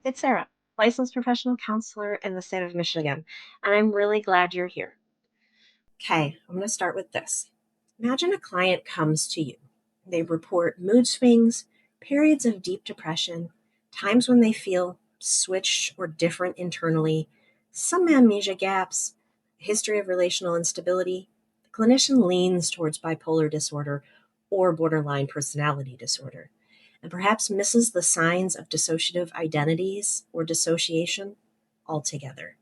It's Sarah, licensed professional counselor in the state of Michigan, and I'm really glad you're here. Okay, I'm going to start with this. Imagine a client comes to you. They report mood swings, periods of deep depression, times when they feel switched or different internally, some amnesia gaps, history of relational instability. The clinician leans towards bipolar disorder or borderline personality disorder, and perhaps misses the signs of dissociative identities or dissociation altogether.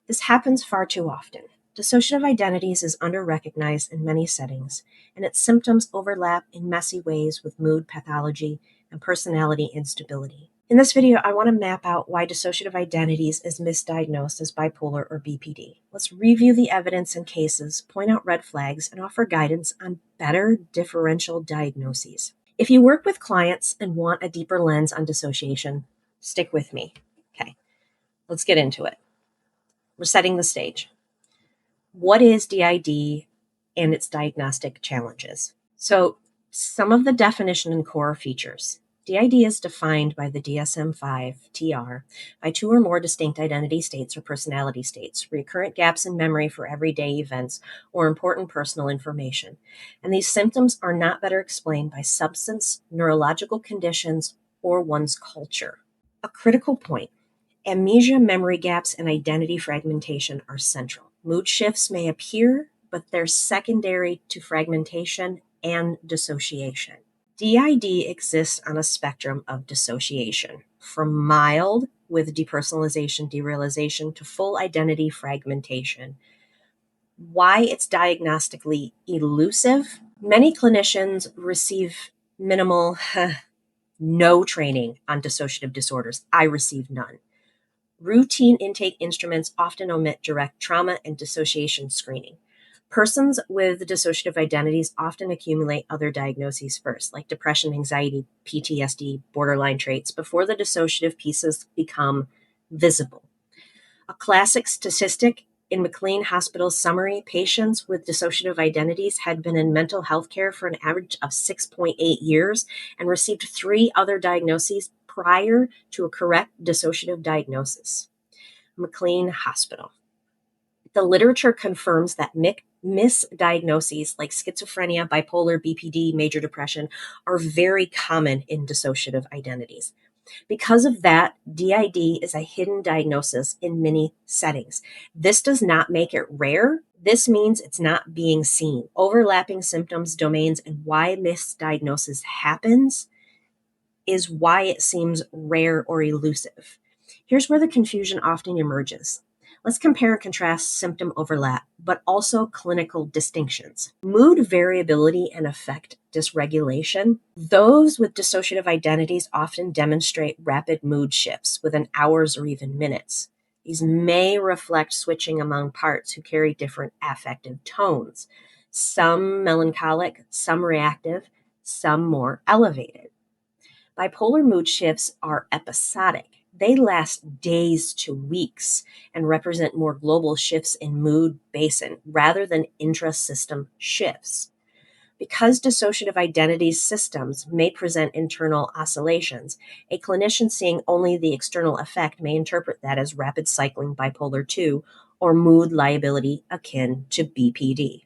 This happens far too often. Dissociative identities is underrecognized in many settings, and its symptoms overlap in messy ways with mood pathology and personality instability. In this video, I want to map out why dissociative identities is misdiagnosed as bipolar or BPD. Let's review the evidence and cases, point out red flags, and offer guidance on better differential diagnoses. If you work with clients and want a deeper lens on dissociation, stick with me. Okay, let's get into it. We're setting the stage. What is DID and its diagnostic challenges? So, some of the definition and core features. DID is defined by the DSM-5 TR by two or more distinct identity states or personality states, recurrent gaps in memory for everyday events or important personal information. And these symptoms are not better explained by substance, neurological conditions, or one's culture. A critical point. Amnesia, memory gaps, and identity fragmentation are central. Mood shifts may appear, but they're secondary to fragmentation and dissociation. DID exists on a spectrum of dissociation, from mild with depersonalization, derealization, to full identity fragmentation. Why it's diagnostically elusive? Many clinicians receive minimal, no training on dissociative disorders. I received none. Routine intake instruments often omit direct trauma and dissociation screening. Persons with dissociative identities often accumulate other diagnoses first, like depression, anxiety, PTSD, borderline traits, before the dissociative pieces become visible. A classic statistic in McLean Hospital's summary, patients with dissociative identities had been in mental health care for an average of 6.8 years and received 3 other diagnoses prior to a correct dissociative diagnosis. McLean Hospital. The literature confirms that misdiagnoses like schizophrenia, bipolar, BPD, major depression are very common in dissociative identities. Because of that, DID is a hidden diagnosis in many settings. This does not make it rare. This means it's not being seen. Overlapping symptoms, domains, and why misdiagnosis happens is why it seems rare or elusive. Here's where the confusion often emerges. Let's compare and contrast symptom overlap, but also clinical distinctions. Mood variability and affect dysregulation. Those with dissociative identities often demonstrate rapid mood shifts within hours or even minutes. These may reflect switching among parts who carry different affective tones, some melancholic, some reactive, some more elevated. Bipolar mood shifts are episodic. They last days to weeks and represent more global shifts in mood basin rather than intra-system shifts. Because dissociative identity systems may present internal oscillations, a clinician seeing only the external effect may interpret that as rapid cycling bipolar 2 or mood liability akin to BPD.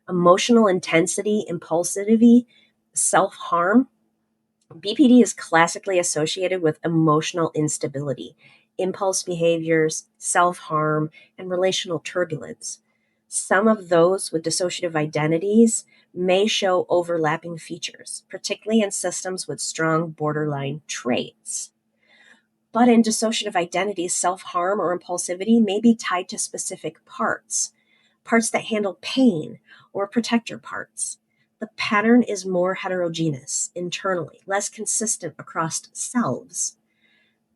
Emotional intensity, impulsivity, self-harm. BPD is classically associated with emotional instability, impulse behaviors, self-harm, and relational turbulence. Some of those with dissociative identities may show overlapping features, particularly in systems with strong borderline traits. But in dissociative identities, self-harm or impulsivity may be tied to specific parts that handle pain, or protector parts. The pattern is more heterogeneous internally, less consistent across selves.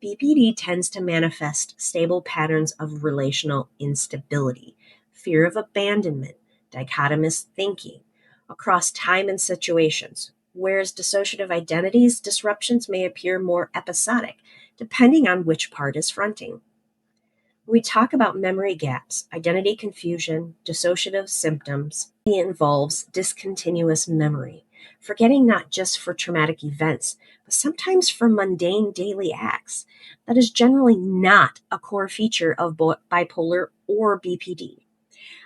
BPD tends to manifest stable patterns of relational instability, fear of abandonment, dichotomous thinking, across time and situations, whereas dissociative identities disruptions may appear more episodic, depending on which part is fronting. We talk about memory gaps, identity confusion, dissociative symptoms. It involves discontinuous memory. forgetting not just for traumatic events, but sometimes for mundane daily acts. That is generally not a core feature of bipolar or BPD.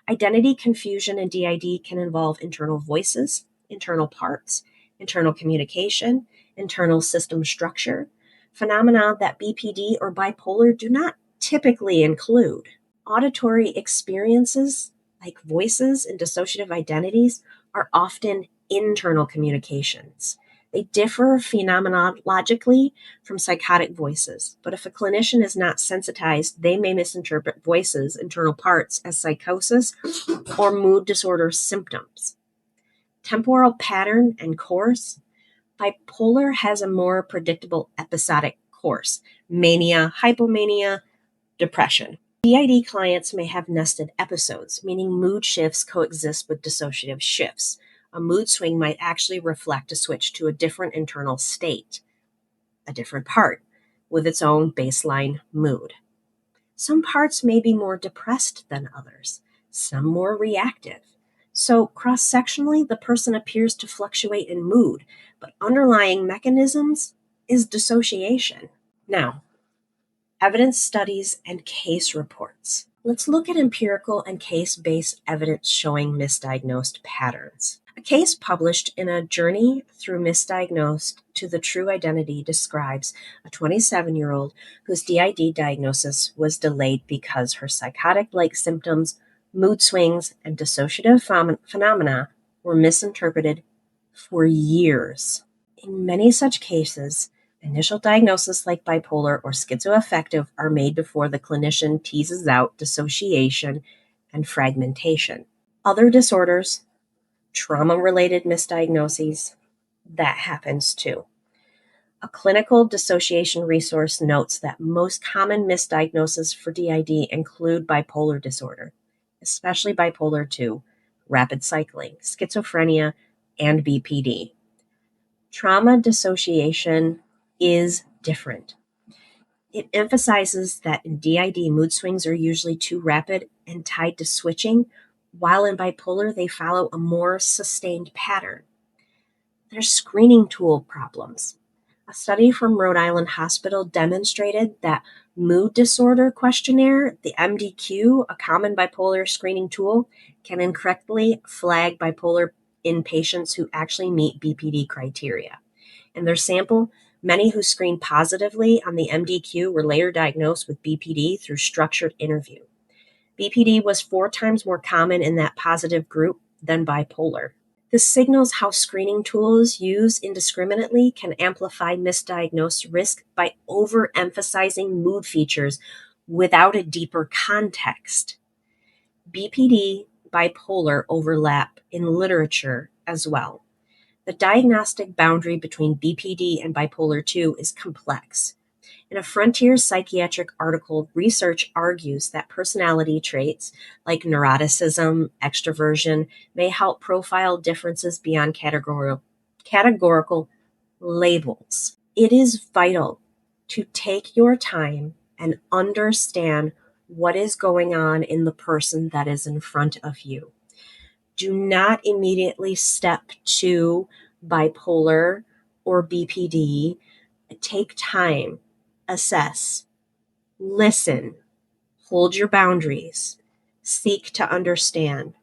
Identity confusion in DID can involve internal voices, internal parts, internal communication, internal system structure, phenomena that BPD or bipolar do not typically include. Auditory experiences, like voices and dissociative identities, are often internal communications. They differ phenomenologically from psychotic voices, but if a clinician is not sensitized, they may misinterpret voices, internal parts, as psychosis or mood disorder symptoms. Temporal pattern and course. Bipolar has a more predictable episodic course: mania, hypomania, depression. DID clients may have nested episodes, meaning mood shifts coexist with dissociative shifts. A mood swing might actually reflect a switch to a different internal state, a different part, with its own baseline mood. Some parts may be more depressed than others, some more reactive. So, cross sectionally, the person appears to fluctuate in mood, but underlying mechanisms is dissociation. Now, evidence studies and case reports. Let's look at empirical and case-based evidence showing misdiagnosed patterns. A case published in A Journey Through Misdiagnosed to the True Identity describes a 27-year-old whose DID diagnosis was delayed because her psychotic-like symptoms, mood swings, and dissociative phenomena were misinterpreted for years. In many such cases, initial diagnoses like bipolar or schizoaffective are made before the clinician teases out dissociation and fragmentation. Other disorders, trauma-related misdiagnoses, that happens too. A clinical dissociation resource notes that most common misdiagnoses for DID include bipolar disorder, especially bipolar 2, rapid cycling, schizophrenia, and BPD. Trauma dissociation is different. It emphasizes that in DID, mood swings are usually too rapid and tied to switching, while in bipolar, they follow a more sustained pattern. There's screening tool problems. A study from Rhode Island Hospital demonstrated that mood disorder questionnaire, the MDQ, a common bipolar screening tool, can incorrectly flag bipolar in patients who actually meet BPD criteria. In their sample, many who screened positively on the MDQ were later diagnosed with BPD through structured interview. BPD was 4 times more common in that positive group than bipolar. This signals how screening tools used indiscriminately can amplify misdiagnosed risk by overemphasizing mood features without a deeper context. BPD, bipolar overlap in literature as well. The diagnostic boundary between BPD and bipolar 2 is complex. In a Frontier Psychiatric article, research argues that personality traits like neuroticism, extroversion may help profile differences beyond categorical labels. It is vital to take your time and understand what is going on in the person that is in front of you. Do not immediately step to bipolar or BPD. Take time, assess, listen, hold your boundaries, seek to understand.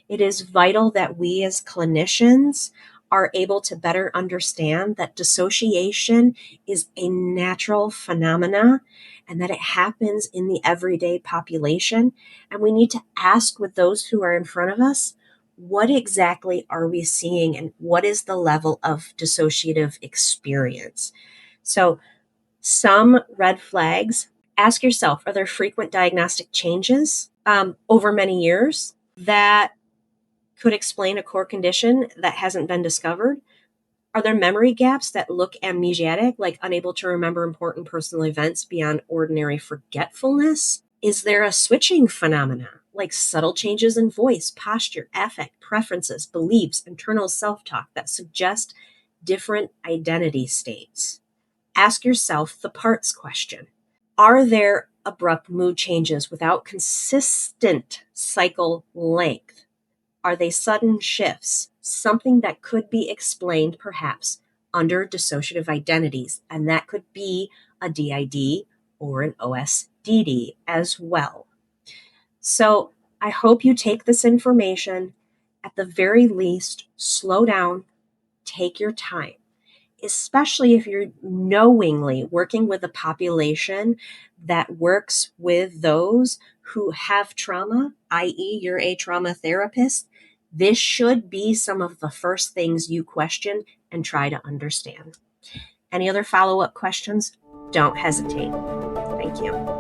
It is vital that we as clinicians are able to better understand that dissociation is a natural phenomena and that it happens in the everyday population. And we need to ask with those who are in front of us, what exactly are we seeing and what is the level of dissociative experience? So some red flags, ask yourself, are there frequent diagnostic changes over many years that could explain a core condition that hasn't been discovered? Are there memory gaps that look amnesiac, like unable to remember important personal events beyond ordinary forgetfulness? Is there a switching phenomena, like subtle changes in voice, posture, affect, preferences, beliefs, internal self-talk that suggest different identity states? Ask yourself the parts question. Are there abrupt mood changes without consistent cycle length? Are they sudden shifts? Something that could be explained perhaps under dissociative identities, and that could be a DID or an OSDD as well. So I hope you take this information. At the very least, slow down, take your time, especially if you're knowingly working with a population that works with those who have trauma, i.e., you're a trauma therapist. This should be some of the first things you question and try to understand. Any other follow-up questions? Don't hesitate. Thank you.